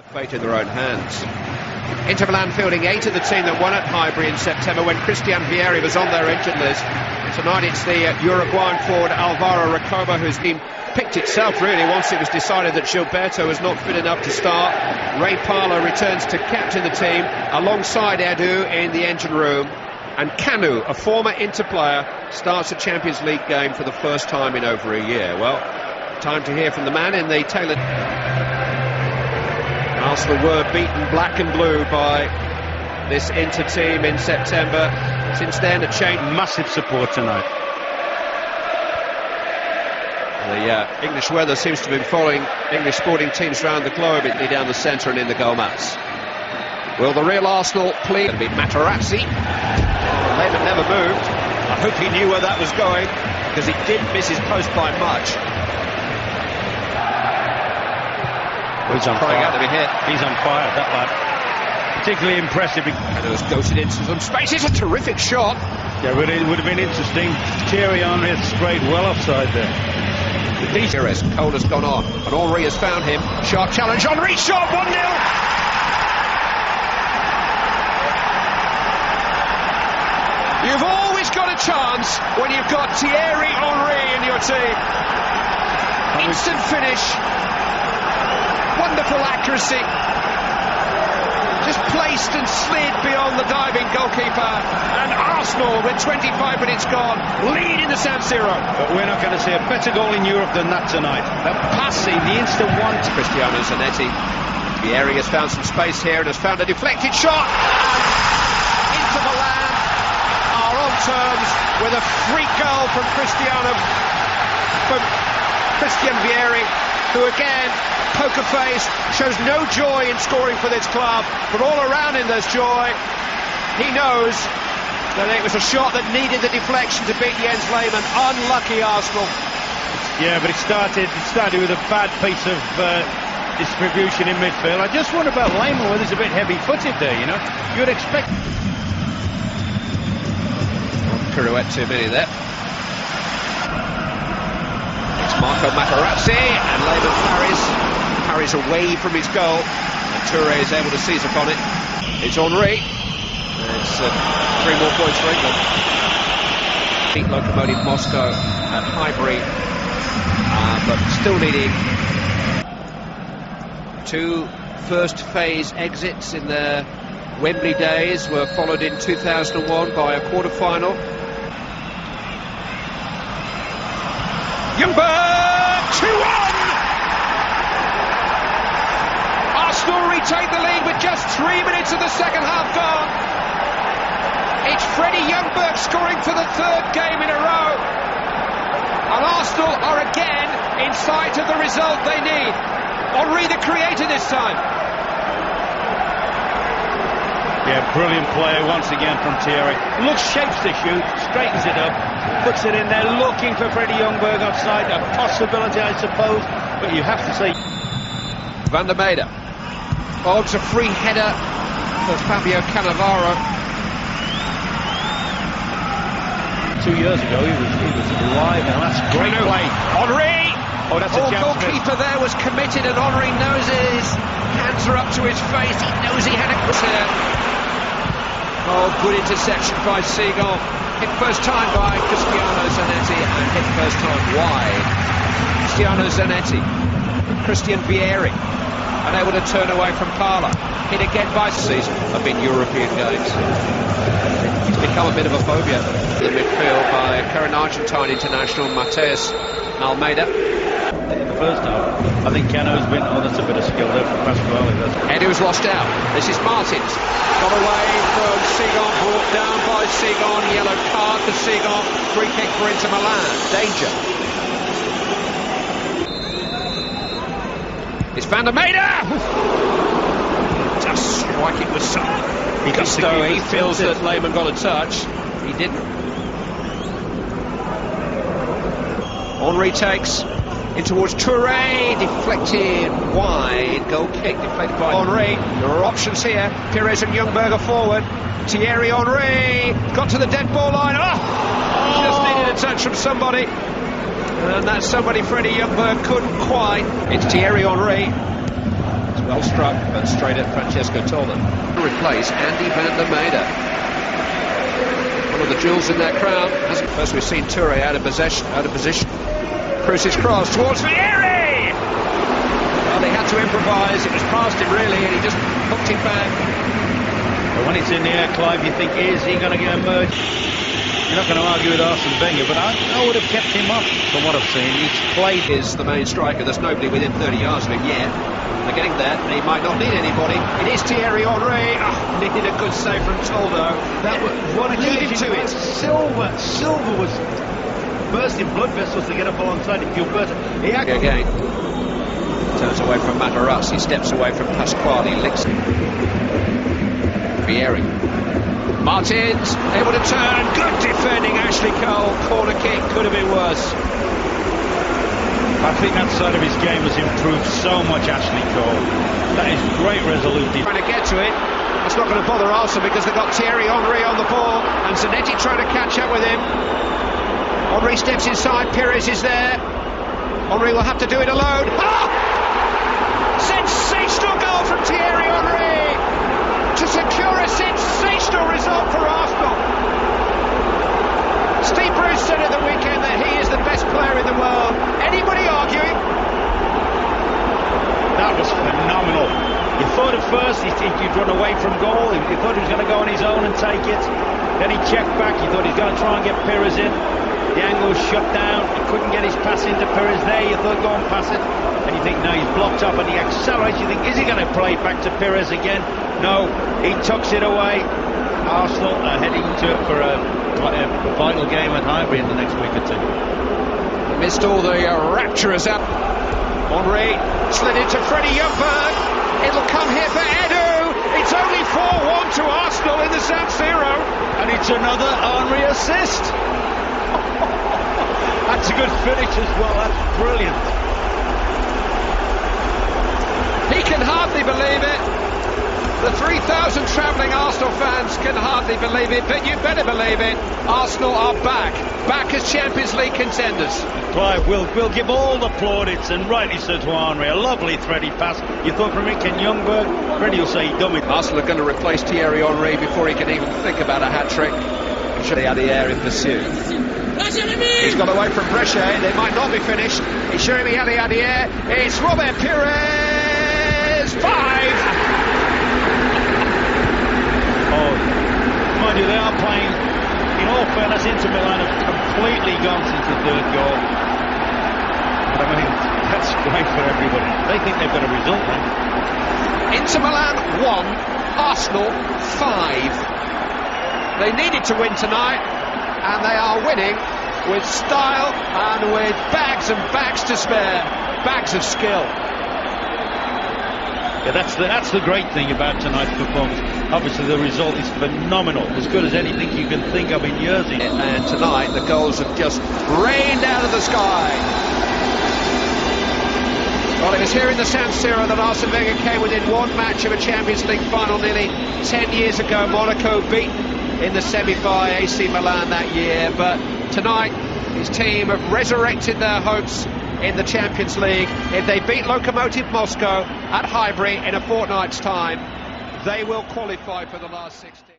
Fate in their own hands. Inter Milan fielding 8 of the team that won at Highbury in September when Christian Vieri was on their injured list. Tonight it's the Uruguayan forward Alvaro Recoba whose team picked itself really once it was decided that Gilberto was not fit enough to start. Ray Parlour returns to captain the team alongside Edu in the engine room. And Kanu, a former Inter player, starts a Champions League game for the first time in over a year. Well, time to hear from the man in the tailored... Arsenal were beaten black and blue by this Inter team in September. Since then, a change. Massive support tonight. The English weather seems to be following English sporting teams around the globe, down the centre and in the goal mats. Will the real Arsenal plead? It'll be Materazzi. Lehmann never moved. I hope he knew where that was going, because he didn't miss his post by much. He's on fire. Out to be hit. He's on fire, that lad. Particularly impressive. And it was goated into some space. It's a terrific shot. Yeah, but it would have been interesting. Thierry Henry had strayed well offside there. Cole has gone on, and Henry has found him. Sharp challenge. Henry shot 1-0. You've always got a chance when you've got Thierry Henry in your team. Instant finish. Wonderful accuracy. Just placed and slid beyond the diving goalkeeper. And Arsenal, with 25 minutes gone, lead in the San Siro. But we're not going to see a better goal in Europe than that tonight. The passing, the instant one. Cristiano Zanetti. Vieri has found some space here and has found a deflected shot. And Inter Milan are on terms with a free goal from Christian Vieri, who again, poker-faced, shows no joy in scoring for this club, but all around him there's joy. He knows that it was a shot that needed the deflection to beat Jens Lehmann. Unlucky Arsenal. Yeah, but it started with a bad piece of distribution in midfield. I just wonder about Lehmann, whether he's a bit heavy-footed there, you know. You'd expect... Pirouette too many there. It's Marco Materazzi, and Lehmann carries away from his goal, and Toure is able to seize upon it. It's Henry. It's 3 more points for England. Beat Lokomotiv Moscow at Highbury, but still needing 2 first phase exits in their Wembley days were followed in 2001 by a quarter-final. Ljungberg, 2-1! Arsenal retake the lead with just 3 minutes of the second half gone. It's Freddie Ljungberg scoring for the 3rd game in a row. And Arsenal are again in sight of the result they need. Henry the creator this time. Yeah, brilliant play once again from Thierry. Looks, shapes the shoot, straightens it up, puts it in there, looking for Freddie Ljungberg offside. A possibility, I suppose, but you have to say... Van der Meyde. Oh, it's a free header for Fabio Cannavaro. 2 years ago, he was alive, and that's great play. Henry! Oh, that's a chance. The goalkeeper there was committed, and Henry knows his hands are up to his face. He knows he had a cross here. Oh, good interception by Seagal. Hit first time by Cristiano Zanetti, and hit first time wide. Cristiano Zanetti. Christian Vieri. Unable to turn away from Parlour. Hit again by season of in European games. He's become a bit of a phobia in the midfield by current Argentine international Mateus Almeida. In the first half, I think Cano's been... Oh, that's a bit of skill there from Pasquale. Edu's lost out. This is Martins. Got away from Seagon, brought down by Seagon. Yellow card for Seagon. Free kick for Inter Milan. Danger. It's Van der Meyde! Just striking with some gusto. He feels that Lehmann got a touch. He didn't. Henry takes in towards Toure, deflected wide, goal kick deflected by Henry. There are options here. Pires and Ljungberg are forward. Thierry Henry got to the dead ball line. Just needed a touch from somebody. And that somebody, Freddie Ljungberg, couldn't quite. It's Thierry Henry. It's well struck, but straight at Francesco Tola. To replace Andy van der Meijden. One of the jewels in that crowd. First we've seen Toure out of position. Cruz's cross towards Vieri! Well, they had to improvise. It was past him really, and he just hooked it back. But when it's in the air, Clive, you think, is he going to get emerged? You're not going to argue with Arsene Wenger, but I would have kept him up from what I've seen. He's played. Is the main striker. There's nobody within 30 yards of him yet. They're getting there. He might not need anybody. It is Thierry Henry. Oh, needed a good save from Toldo. That was what leading to it. Silva was bursting blood vessels to get up alongside him. He again turns away from Matarazzi. He steps away from Pasquale. Licks him. Vieri. Martins able to turn. Good defending, Ashley Cole. Corner kick could have been worse. I think that side of his game has improved so much, Ashley Cole. That is great resolute defense. Trying to get to it. That's not going to bother Arsenal because they've got Thierry Henry on the ball and Zanetti trying to catch up with him. Henry steps inside. Pires is there. Henry will have to do it alone. Ah! Sensational goal from Thierry Henry to secure a sensational result for Arsenal. Steve Bruce said at the weekend that he is the best player in the world. Anybody arguing? That was phenomenal. You thought at first he'd run away from goal. You thought he was going to go on his own and take it. Then he checked back. You thought he was going to try and get Pires in. The angle was shut down. He couldn't get his pass into Pires there. You thought, go and pass it. And you think, no, he's blocked up and he accelerates. You think, is he going to play it back to Pires again? No, he tucks it away. Arsenal are heading to it for a vital game at Highbury in the next week or two. Missed all the rapturous up. Henry slid into Freddie Ljungberg. It'll come here for Edu. It's only 4-1 to Arsenal in the San Siro. And it's another Henry assist. That's a good finish as well. That's brilliant. He can hardly believe it. The 3,000 travelling Arsenal fans can hardly believe it, but you better believe it. Arsenal are back as Champions League contenders. Clive, we'll give all the plaudits, and rightly so, to Henry. A lovely thready pass. You thought from Rick and Ljungberg, Freddie will say he done it. Arsenal are going to replace Thierry Henry before he can even think about a hat-trick. They had the air in pursuit. He's got away from Brescia. They might not be finished. He's showing me the air. It's Robert Pires. 5. Oh, mind you, they are playing, in all fairness, Inter Milan have completely gone since the third goal. But I mean, that's great for everybody. They think they've got a result now. Inter Milan 1, Arsenal 5. They needed to win tonight, and they are winning with style and with bags and bags to spare. Bags of skill. Yeah, that's the great thing about tonight's performance. Obviously the result is phenomenal, as good as anything you can think of in years. And tonight the goals have just rained out of the sky. Well, it was here in the San Siro that Arsene Wenger came within one match of a Champions League final nearly 10 years ago. Monaco beat in the semi-final AC Milan that year, but tonight his team have resurrected their hopes in the Champions League. If they beat Lokomotiv Moscow at Highbury in a fortnight's time, they will qualify for the last 16.